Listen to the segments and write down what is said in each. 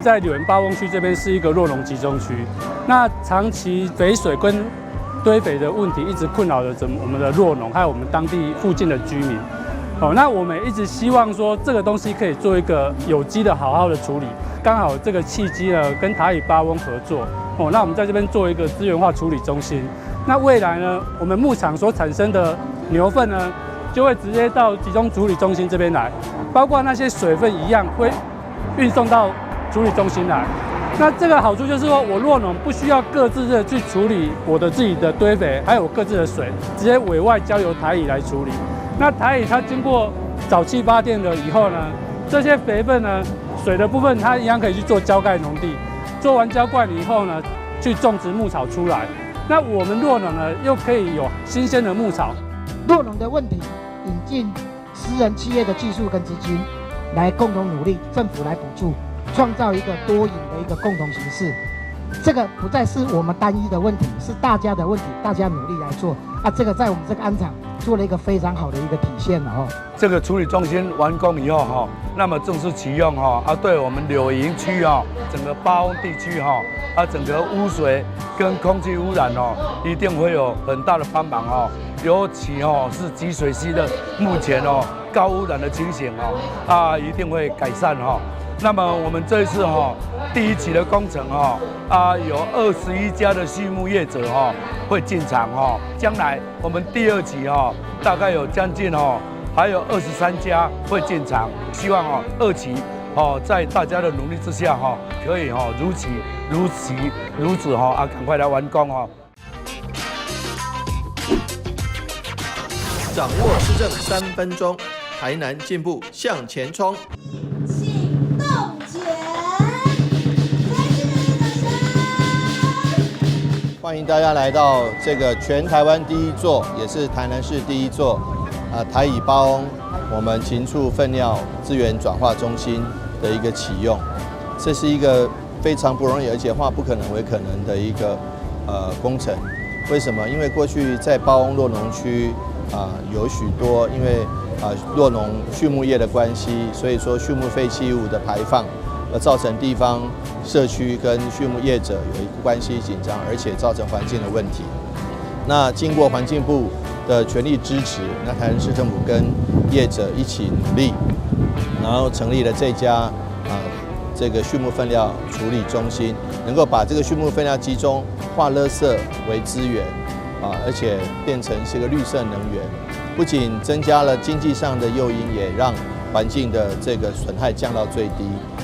在柳园八翁区这边是一个弱农集中区，那长期肥水跟堆肥的问题一直困扰着我们的弱农，还有我们当地附近的居民。那我们一直希望说这个东西可以做一个有机的好好的处理。刚好这个契机呢，跟台语八翁合作，那我们在这边做一个资源化处理中心。那未来呢，我们牧场所产生的牛粪呢，就会直接到集中处理中心这边来，包括那些水分一样会运送到处理中心来。那这个好处就是说，我弱农不需要各自的去处理我的自己的堆肥，还有我各自的水，直接委外交由台乙来处理。那台乙它经过沼气发电了以后呢，这些肥分呢，水的部分它一样可以去做浇盖农地，做完浇灌以后呢，去种植牧草出来。那我们弱农呢，又可以有新鲜的牧草。弱农的问题，引进私人企业的技术跟资金，来共同努力，政府来补助，创造一个多赢的一个共同形式。这个不再是我们单一的问题，是大家的问题，大家努力来做啊！这个在我们这个安场做了一个非常好的一个体现了哈。这个处理中心完工以后哈，那么正式启用哈，对我们柳营区哈，整个八翁地区哈，整个污水跟空气污染哦，一定会有很大的帮忙哦。尤其哦是集水溪的目前哦高污染的情形哦，一定会改善哈。那么我们这一次第一期的工程有21家的畜牧业者会进场将来我们第二期大概有将近还有23家会进场，希望二期在大家的努力之下可以如此赶快来完工掌握施政3分钟，台南进步向前冲。欢迎大家来到这个全台湾第一座，也是台南市第一座台乙八翁我们禽畜粪料资源转化中心的一个启用。这是一个非常不容易，而且化不可能为可能的一个工程。为什么？因为过去在八翁弱农区有许多因为弱农畜牧业的关系，所以说畜牧废弃物的排放，而造成地方社区跟畜牧业者有一个关系紧张，而且造成环境的问题。那经过环境部的全力支持，那台南市政府跟业者一起努力，然后成立了这家这个畜牧粪料处理中心，能够把这个畜牧粪料集中化垃圾为资源而且变成是个绿色能源，不仅增加了经济上的诱因，也让环境的这个损害降到最低。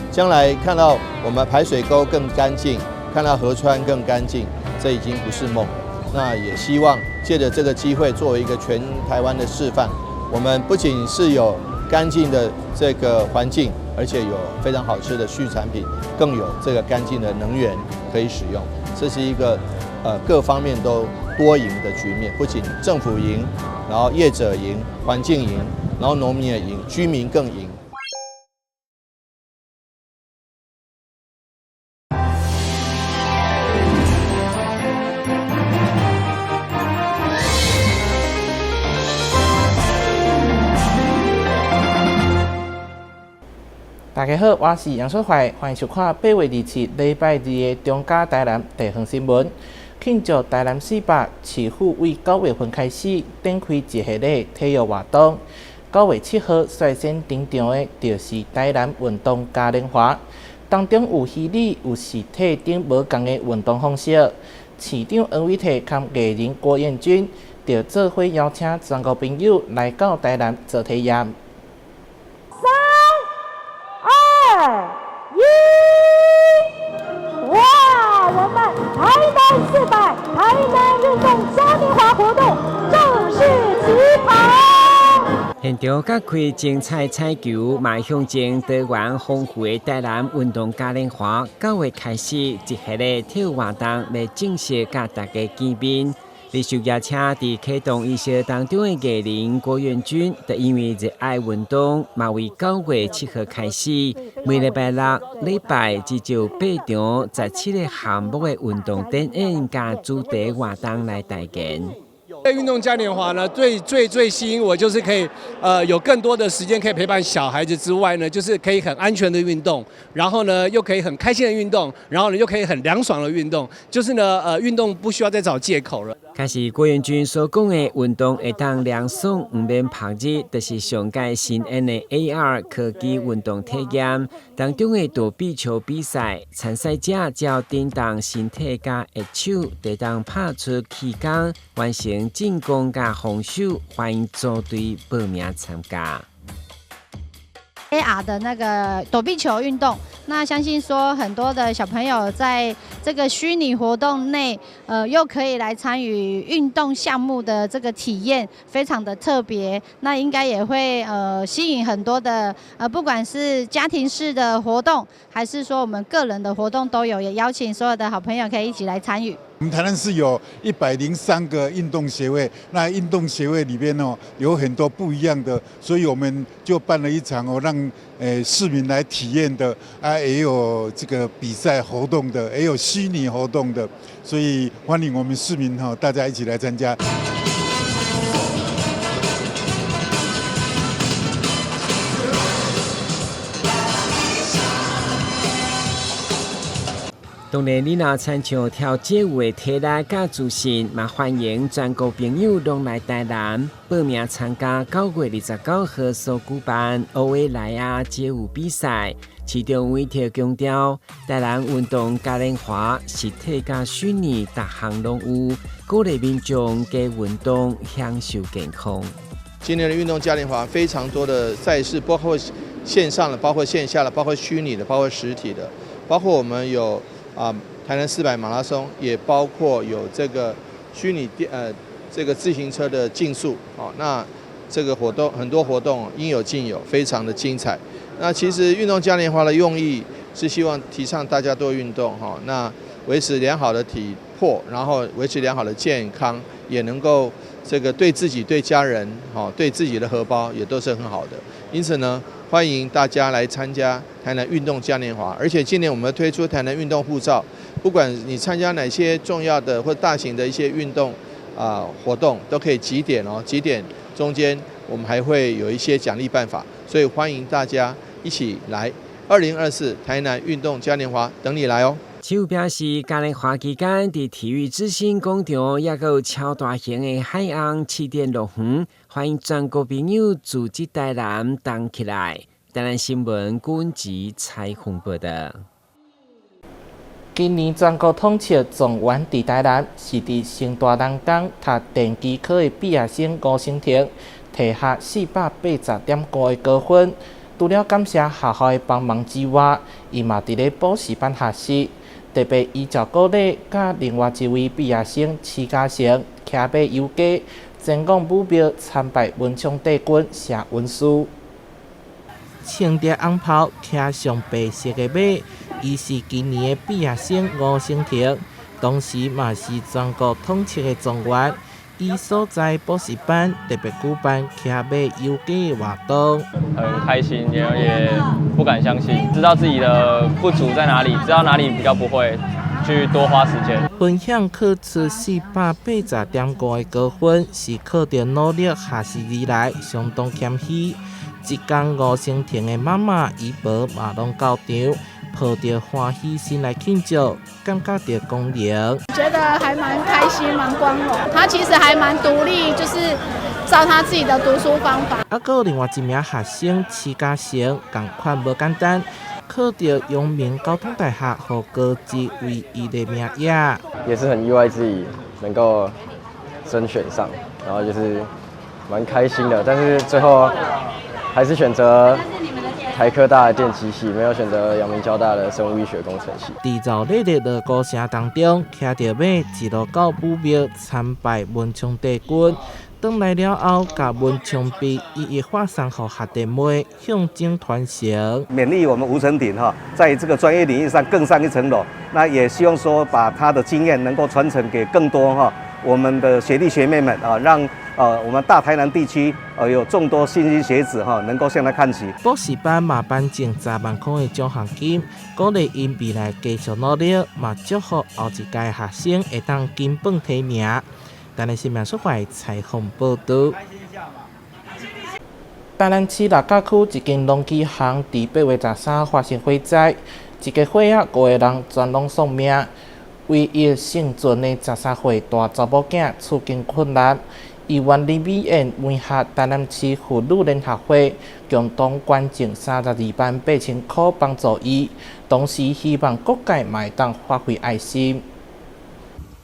将来看到我们排水沟更干净，看到河川更干净，这已经不是梦。那也希望借着这个机会，作为一个全台湾的示范，我们不仅是有干净的这个环境，而且有非常好吃的畜产品，更有这个干净的能源可以使用。这是一个各方面都多赢的局面，不仅政府赢，然后业者赢，环境赢，然后农民也赢，居民更赢。大家好，我是杨淑怀，欢迎收看8月27礼拜2的中嘉台南地方新闻。庆祝台南市北市府为9月份开始展开一系列体育活动。9月7号率先登场的就是台南运动嘉年华，当中有虚拟、有实体等无同的运动方式。市长黄伟綽和艺人郭彦均就做伙邀请全国朋友来到台南做体验。2、1，哇！我们台南400台南运动嘉年华活动正式起跑。现场揭开精彩彩球，迈向前多元丰富的台南运动嘉年华9月开始，一系列体育活动要正式甲大家见面。被受邀请伫启动仪式当中的艺人郭彦均，就因为热爱运动，嘛为9月7号开始，每礼拜6、礼拜至少8场17个项目的运动展演加主题活动来带见。运动嘉年华呢，最吸引我就是可以有更多的时间可以陪伴小孩子之外呢，就是可以很安全的运动，然后呢又可以很开心的运动，然后呢又可以很凉爽的运动，就是呢运动不需要再找借口了。开始郭元军所讲的运动会当凉爽，唔免拍热，就是上届新演的 AR 科技运动体验当中的躲避球比赛，参赛者只要叮当身体加右手，就当拍出气功，完成进攻加防守，欢迎组队报名参加。AR 的那个躲避球运动，那相信说很多的小朋友在这个虚拟活动内，又可以来参与运动项目的这个体验，非常的特别。那应该也会吸引很多的不管是家庭式的活动，还是说我们个人的活动都有，也邀请所有的好朋友可以一起来参与。我们台南市有103个运动协会，那运动协会里面有很多不一样的，所以我们就办了一场让市民来体验的也有这个比赛活动的，也有虚拟活动的，所以欢迎我们市民大家一起来参加。当然，你若参像跳街舞的体力甲自信，嘛欢迎全国朋友拢来台南报名参加9月29号所举办欧维莱亚街舞比赛。其中委特强调，台南运动嘉年华实体甲虚拟各项拢有，鼓励民众加运动享受健康。今年的运动嘉年华非常多的赛事，包括线上的，包括线下的，包括虚拟的，包括实体的，包括我们有台南400马拉松，也包括有这个虚拟这个自行车的竞速那这个活动很多活动应有尽有，非常的精彩。那其实运动嘉年华的用意是希望提倡大家多运动那维持良好的体魄，然后维持良好的健康，也能够这个对自己、对家人对自己的荷包也都是很好的。因此呢，欢迎大家来参加台南运动嘉年华，而且今年我们推出台南运动护照，不管你参加哪些重要的或大型的一些运动活动，都可以集点集点中间我们还会有一些奖励办法，所以欢迎大家一起来2024台南运动嘉年华，等你来哦。市府表示，嘉年华期间，伫体育之星广场也有超大型的海洋气垫乐园，欢迎全国朋友组织台南动起来。台南新闻军籍采访报道。今年全国统测状元伫台南，是伫成大人港读电机科的毕业生吴成婷，摕下480.5的高分。除了感谢学校的帮忙之外，伊嘛伫咧补习班学习。特别依照鼓励，甲另外一位毕业生徐嘉诚骑马游街，前往武庙参拜文昌帝君写文书。穿着红袍，骑上白色的马，伊是今年的毕业生吴成婷，同时嘛是全国统测的状元。伊所在补习班特别举办骑马游街的活动，很开心，也不敢相信，知道自己的不足在哪里，知道哪里比较不会，去多花时间。分享考出480.5的高分，是靠着努力学习以来相当谦虚。一天吴成婷的妈妈姨婆嘛拢到场，抱着欢喜心来庆祝，感觉着光荣。觉得还蛮开心，蛮光荣。他其实还蛮独立，就是照他自己的读书方法。还有另外一名学生徐嘉诚，同款无简单，考到阳明交通大学和高职为伊的名额。也是很意外自己能够甄选上，然后就是蛮开心的，但是最后还是选择台科大的电机系，没有选择阳明交大的生物医学工程系。伫热烈的锣鼓声当中，骑着马一路到武庙参拜文昌帝君。回来了后，甲文昌币一一发送给学弟妹，向前传承。勉励我们吴成鼎在这个专业领域上更上一层楼。那也希望说把他的经验能够传承给更多我们的学弟学妹们让我们大台南地区有众多新兴学子能够向他看齐。补习班嘛颁赠10万块的奖学金，鼓励因未来继续努力，嘛祝福后一届学生会当金榜题名。台南市民所怀采访报道。台南市六甲区一间农机行伫8月13发生火灾，一个火仔5个人全拢丧命，唯一幸存的13岁大查某囝处境困难。医院林美燕联合台南市妇女联合会共同捐赠328000块帮助伊，同时希望各界嘛会当发挥爱心。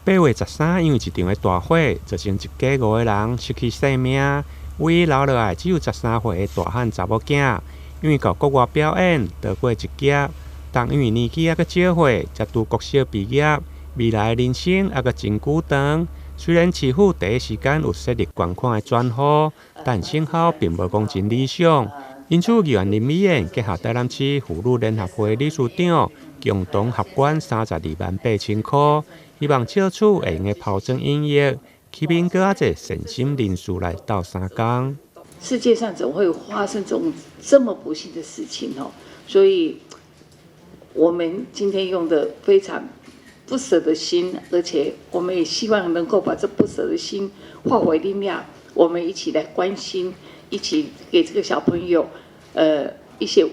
8月13，因为一场的大火，造成一家5个人失去性命。唯一留落来只有13岁的大汉查某囝，因为到国外表演逃过一劫，但因为年纪还阁少岁，才拄国小毕业，未来的人生还阁真久长。虽然市府第一时间有设立捐款的专户，但成效并无讲真理想。因此，议员林美燕结合台南市妇女联合会理事长，共同合捐328000块，希望借此会用的抛砖引玉。期盼更多善心人士来到三江。世界上怎么会发生这么不幸的事情哦？所以，我们今天用的非常不舍的心，而且我们也希望能够把这不舍的心化为力量，我们一起来关心，一起给这个小朋友一些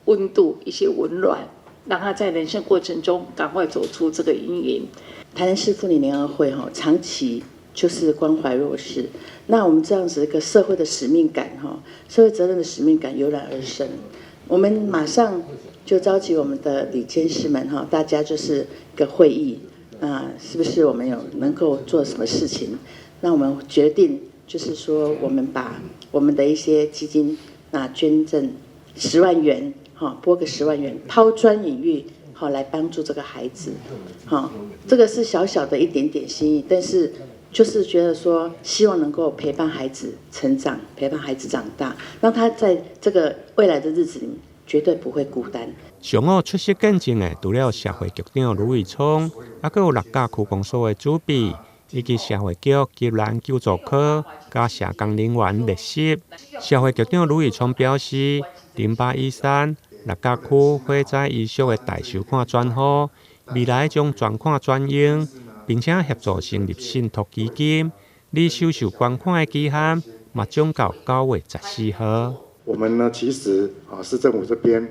温度，一些温暖，让他在人生过程中赶快走出这个阴影。台南市妇女联合会长期就是关怀弱势，那我们这样子一个社会的使命感社会责任的使命感油然而生。我们马上就召集我们的理监事们大家就是一个会议，是不是我们有能够做什么事情？那我们决定就是说，我们把我们的一些基金捐赠10万元拨个10万元，抛砖引玉来帮助这个孩子这个是小小的一点点心意，但是就是觉得说，希望能够陪伴孩子成长，陪伴孩子长大，让他在这个未来的日子里绝对不会孤单。上午出席见证的，除了社会局长卢伟聪，还有六甲区公所的主秘，以及社会局急难救助科加社工人员列席。社会局长卢伟聪表示，林巴依山六甲区火灾遗属的大收款专户，未来将专款转用，并且协助成立信托基金，离收受捐款的期限嘛将到9月14号。我们呢，其实市政府这边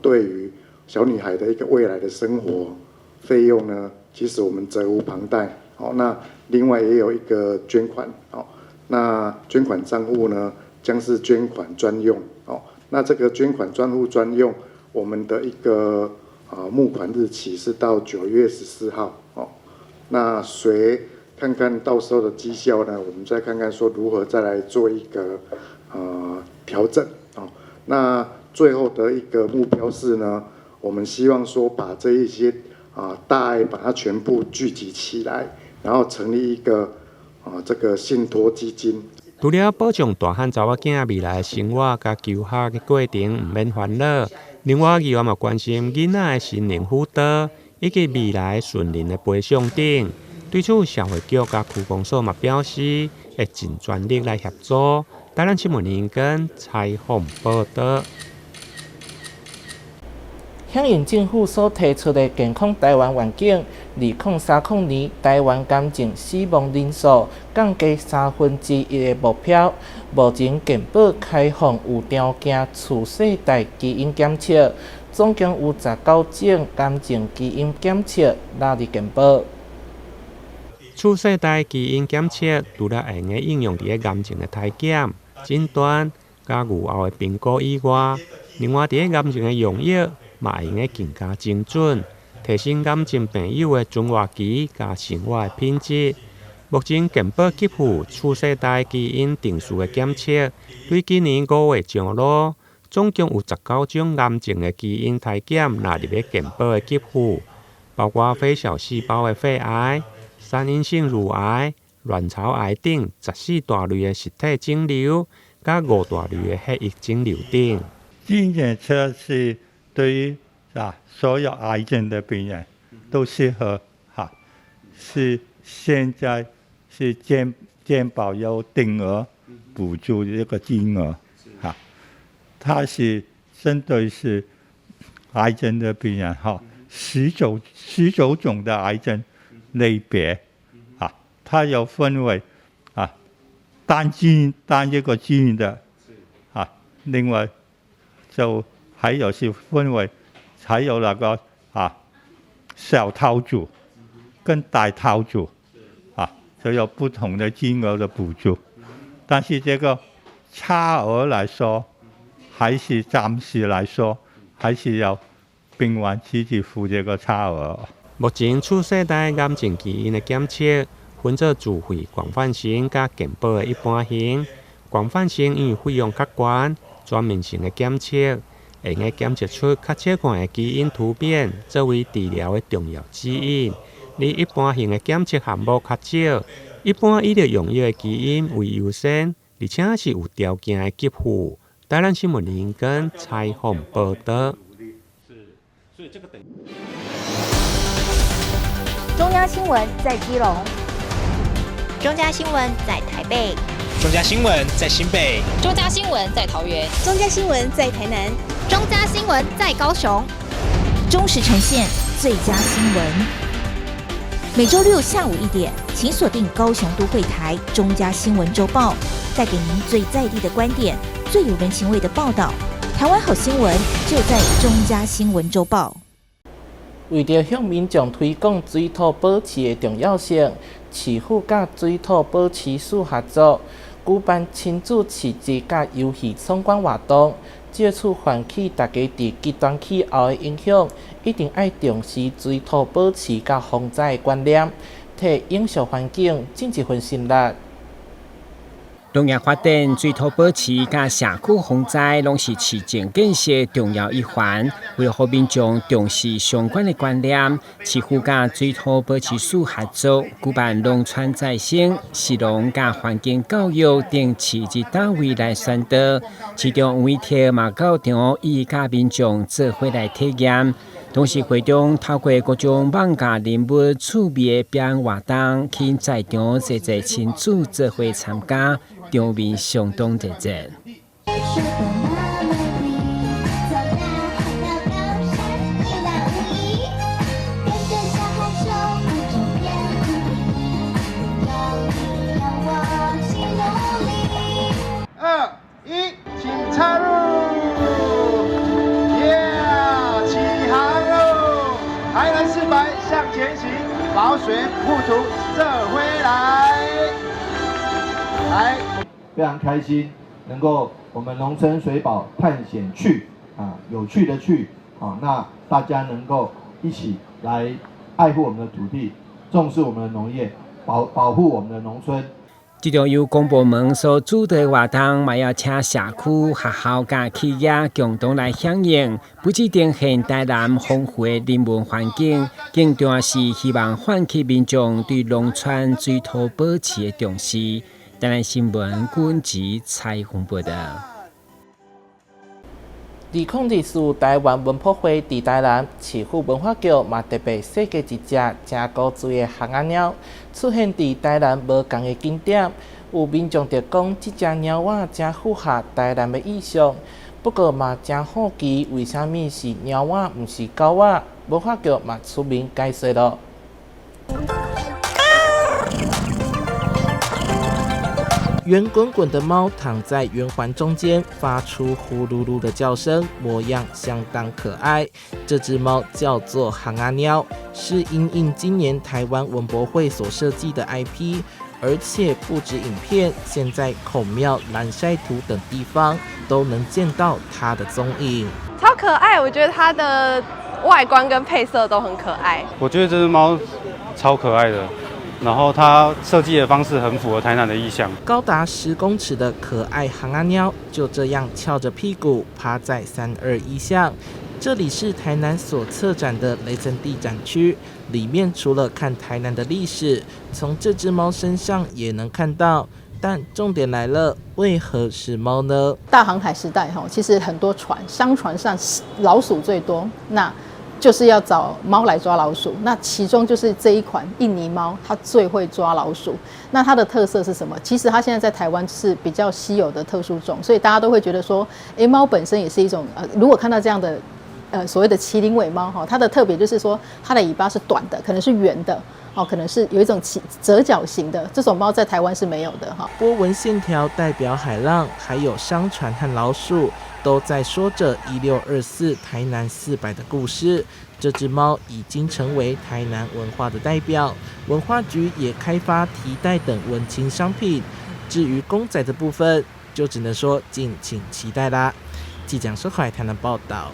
对于小女孩的一个未来的生活费用呢，其实我们责无旁贷。那另外也有一个捐款那捐款账户呢将是捐款专用那这个捐款专户专用，我们的一个募款日期是到9月14号那随看看到时候的绩效呢，我们再看看说如何再来做一个调整那最后的一个目标是呢，我们希望说把这一些大爱把它全部聚集起来，然后成立一个这个信托基金。除了保障大汉查某囝未来的生活甲求学的过程唔免烦恼，另外议员嘛关心囡仔的心灵辅导以及未来顺利的培养等。对此，社会局甲区公所嘛表示会尽全力来协助。台南新闻联跟采访报道。响应政府所提出的健康台湾愿景，2030年台湾癌症死亡人数降低1/3的目标，目前健保开放有条件次世代基因检测，总共有19种癌症基因检测纳入健保。次世代基因检测除了会用应用伫癌症的体检、诊断、甲预后的评估以外，另外伫癌症的用药嘛会用更加精准，提升癌症病友的存活期甲生活的品质。目前健保给付次世代基因定序的检测，对今年5月上路，总共有19种癌症的基因体检纳入咧健保的给付，包括非小细胞的肺癌、三阴性乳癌、卵巢癌等14大类的实体肿瘤，甲5大类的血液肿瘤等。基因检测是对于所有癌症的病人都适合是现在是健保有定额补助这个金额它是针对是癌症的病人19种的癌症类别它有分为单一个基因的另外就还有是分为还有那个小套组跟大套组就有不同的金额的补助，但是这个差额来说，还是暂时来说还是要病患自己付这个差额。目前次世代癌症基因的检测分做自费广泛性加健保的一般型。广泛性因为费用较悬，全面性的检测会用检测出较切看的基因突变，作为治疗的重要指引。而一般性的检测项目较少，一般医疗用药的基因为优先，而且是有条件的给付。台南新闻林根采访报道。中央新闻在基隆，中嘉新闻在台北，中嘉新闻在新北，中嘉新闻在桃园，中嘉新闻在台南，中嘉新闻在高雄，忠实呈现最佳新闻。每周六下午1点，请锁定高雄都会台中嘉新闻周报，带给您最在地的观点，最有人情味的报道。台湾好新闻就在中嘉新闻周报。为了向民众推广水土保持的重要性，市府甲水土保持署合作，举办亲子市集甲游戏闯关活动，借此唤起大家伫极端气候的影响，一定要重视水土保持甲防灾的观念，替永续环境尽一份心力。农业发展、水土保持甲社区防灾，拢是市政建设重要一环。为了让民众重视相关的观念，市府甲水土保持署合作，举办农村再生、食农甲环境教育等市集单位来宣导。其中每天嘛到场，以甲民众做伙来体验。同时，会中透过各种网架人物趣味的表演活动，去在场侪侪亲子做伙参加，场面相当热闹。2、1，请插入。台南400向前行，保水护土这回来。非常开心能够我们农村水保探险去有趣的去那大家能够一起来爱护我们的土地，重视我们的农业，保护我们的农村。这种由公部门所主导的活动，嘛要请社区、学校甲企业共同来响应，不只呈现台南丰富的人文环境，更重要是希望唤起民众对农村水土保持的重视。台南新闻军集采访报道。2024台湾文博会伫台南市府文化局嘛特别设计一只真古锥的蛤仔鸟，出现伫台南无同的景点。有民众就讲，这只鸟仔真符合台南的意象，不过嘛真好奇，为什么是鸟仔，毋是狗仔？文化局嘛出面解说咯。圆滚滚的猫躺在圆环中间，发出呼噜噜的叫声，模样相当可爱。这只猫叫做蛤仔鸟，是因应今年台湾文博会所设计的 IP， 而且不止影片，现在孔庙、蓝晒图等地方都能见到它的踪影。超可爱，我觉得它的外观跟配色都很可爱。我觉得这只猫超可爱的。然后它设计的方式很符合台南的意象。高达10公尺的可爱蛤仔鸟就这样翘着屁股趴在321巷。这里是台南所策展的雷震地展区，里面除了看台南的历史，从这只猫身上也能看到。但重点来了，为何是猫呢？大航海时代其实很多船，商船上老鼠最多，那就是要找猫来抓老鼠，那其中就是这一款印尼猫，它最会抓老鼠。那它的特色是什么？其实它现在在台湾是比较稀有的特殊种，所以大家都会觉得说，猫本身也是一种如果看到这样的所谓的麒麟尾猫哈，它的特别就是说它的尾巴是短的，可能是圆的。可能是有一种折角型的，这种猫在台湾是没有的哈。波纹线条代表海浪，还有商船和老鼠，都在说着1624台南400的故事。这只猫已经成为台南文化的代表，文化局也开发提袋等文青商品。至于公仔的部分，就只能说敬请期待啦。即将收看台南报道。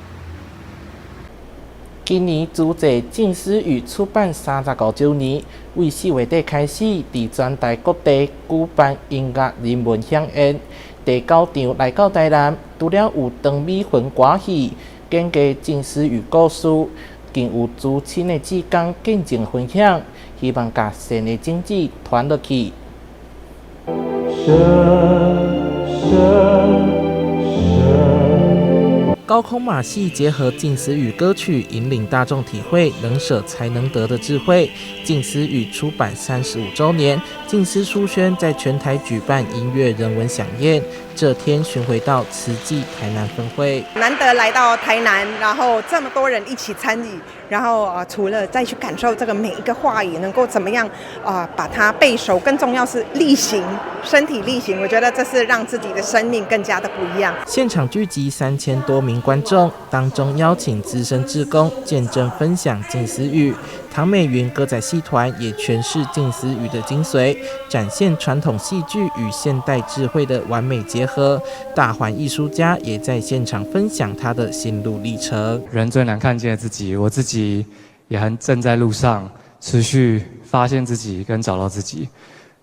今年主席郑思予出版35周年，为4月底开始，伫全台各地举办音乐人文响宴。第9场来到台南，除了有唐美雲歌戏，更加郑思予故事，更有资深的志工见證分享，希望把新的政治傳落去。高空马戏结合静思语歌曲，引领大众体会能舍才能得的智慧。静思语出版35周年，静思书轩在全台举办音乐人文飨宴，这天巡回到慈济台南分会。难得来到台南，然后这么多人一起参与，然后除了再去感受这个每一个话语能够怎么样把它背熟，更重要是力行，身体力行，我觉得这是让自己的生命更加的不一样。现场聚集3000多名观众，当中邀请资深志工见证分享静思语。唐美云歌仔戏团也诠释静思语的精髓，展现传统戏剧与现代智慧的完美结合。大环艺术家也在现场分享他的心路历程。人最难看见的自己，我自己也很正在路上，持续发现自己跟找到自己。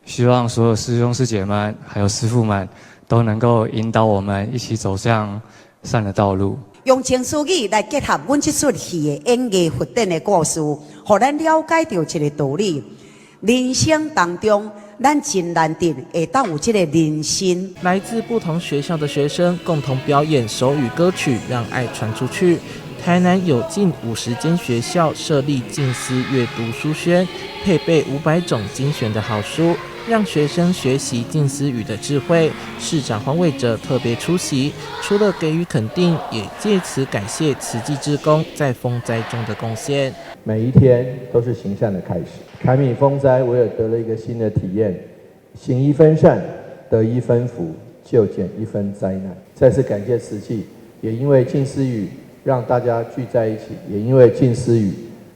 希望所有师兄师姐们还有师父们都能够引导我们一起走向善的道路。用情思语来结合阮这出戏的演艺佛典的故事，互咱了解到一个道理：人生当中，咱真难得会当有这个人心。来自不同学校的学生共同表演手语歌曲，让爱传出去。台南有近50间学校设立静思阅读书轩，配备500种精选的好书，让学生学习静思语的智慧。市长黄伟哲特别出席，除了给予肯定，也借此感谢慈济志工在风灾中的贡献。每一天都是行善的开始。凯米风灾，我也得了一个新的体验：行1分善，得1分福，就减1分灾难。再次感谢慈济，也因为静思语让大家聚在一起，也因为静思语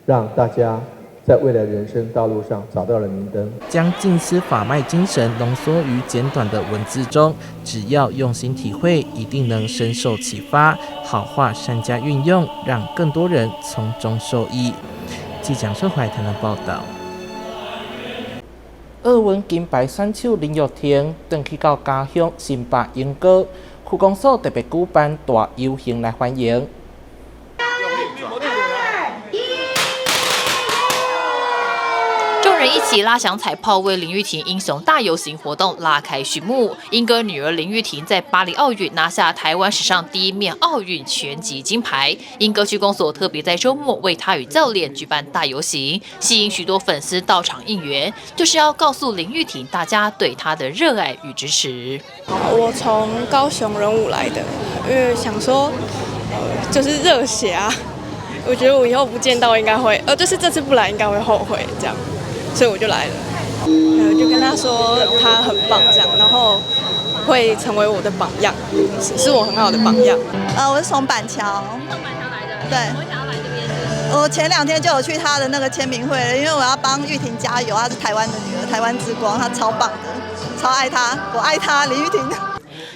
让大家在未来人生道路上找到了明灯。将静思法脉精神浓缩于简短的文字中，只要用心体会，一定能深受启发。好话善加运用，让更多人从中受益。记者郑怀台南报道。奥运金牌选手林玉婷回去到家乡新北莺歌，区公所特别举办大游行来欢迎。众人一起拉响彩炮，为林玉婷英雄大游行活动拉开序幕。英歌女儿林玉婷在巴黎奥运拿下台湾史上第1面奥运拳击金牌。英歌区公所特别在周末为她与教练举办大游行，吸引许多粉丝到场应援，就是要告诉林玉婷大家对她的热爱与支持。我从高雄仁武来的，因为想说，就是热血啊。我觉得我以后不见到应该会，就是这次不来应该会后悔这样。所以我就来了，就跟他说他很棒这样，然后会成为我的榜样，是我很好的榜样。我是从板桥。从板桥来的。对。我想要来这边。我前2天就有去他的那个签名会了，因为我要帮玉婷加油，她是台湾的女儿，台湾之光，她超棒的，超爱她，我爱她，林玉婷。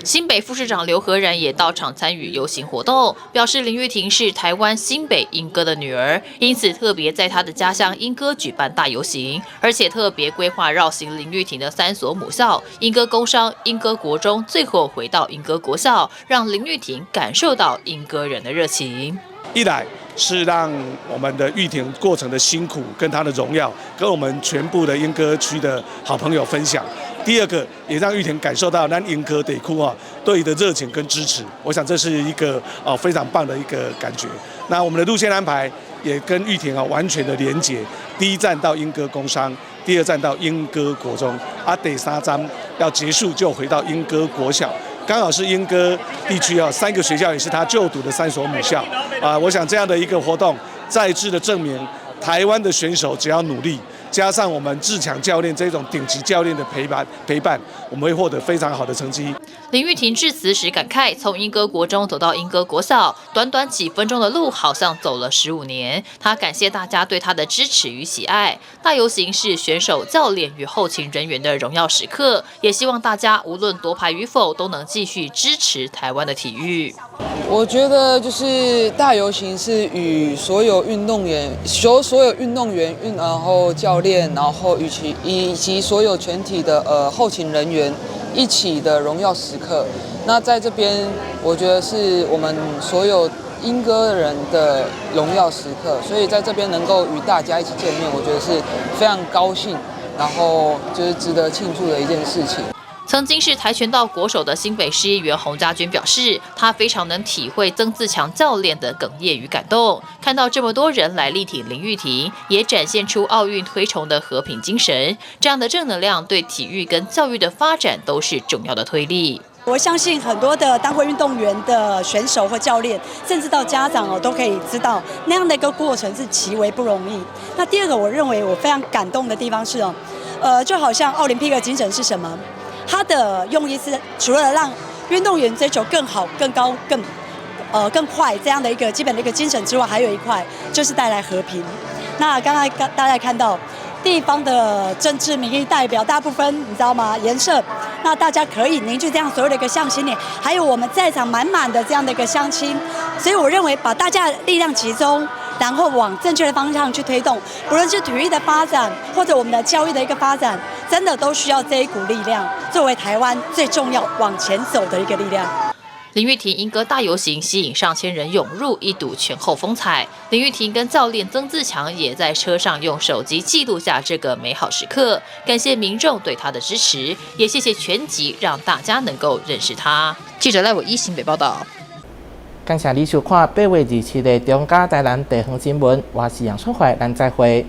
新北副市长刘和然也到场参与游行活动，表示林玉婷是台湾新北莺歌的女儿，因此特别在她的家乡莺歌举办大游行，而且特别规划绕行林玉婷的3所母校：莺歌工商、莺歌国中，最后回到莺歌国校，让林玉婷感受到莺歌人的热情。一来是让我们的玉婷过程的辛苦跟她的荣耀，跟我们全部的莺歌区的好朋友分享。第二个，也让玉婷感受到咱莺歌地区对你的热情跟支持。我想这是一个非常棒的一个感觉。那我们的路线安排也跟玉婷完全的连结。第1站到莺歌工商，第2站到莺歌国中，第3站要结束就回到莺歌国小。刚好是莺歌地区3个学校也是他就读的3所母校，我想这样的一个活动，再次的证明台湾的选手只要努力，加上我们志强教练这种顶级教练的陪伴，我们会获得非常好的成绩。林玉婷致辞时感慨，从莺歌国中走到莺歌国小，短短几分钟的路，好像走了15年。她感谢大家对她的支持与喜爱。大游行是选手、教练与后勤人员的荣耀时刻，也希望大家无论夺牌与否，都能继续支持台湾的体育。我觉得就是大游行是与所有运动员、然后教练，然后以及所有全体的后勤人员一起的荣耀时刻。那在这边，我觉得是我们所有莺歌人的荣耀时刻，所以在这边能够与大家一起见面，我觉得是非常高兴，然后就是值得庆祝的一件事情。曾经是跆拳道国手的新北市议员洪家军表示，他非常能体会曾自强教练的哽咽与感动。看到这么多人来力挺林玉婷，也展现出奥运推崇的和平精神。这样的正能量对体育跟教育的发展都是重要的推力。我相信很多的当过运动员的选手或教练，甚至到家长都可以知道那样的一个过程是极为不容易。那第二个，我认为我非常感动的地方是就好像奥林匹克精神是什么？它的用意是除了让运动员追求更好、更高、更快这样的一个基本的一个精神之外，还有一块就是带来和平。那刚才大家看到地方的政治民意代表大部分你知道吗？颜色，那大家可以凝聚这样所有的一个向心力，还有我们在场满满的这样的一个乡亲，所以我认为把大家的力量集中，然后往正确的方向去推动，不论是体育的发展或者我们的教育的一个发展，真的都需要这一股力量，作为台湾最重要往前走的一个力量。林玉婷莺歌大游行吸引上千人涌入，一睹全后风采。林玉婷跟教练曾自强也在车上用手机记录下这个美好时刻，感谢民众对他的支持，也谢谢全集让大家能够认识他。记者赖伟一新北报道。感谢你收看8月27日中嘉台南地方新闻，我是杨淑怀，咱再会。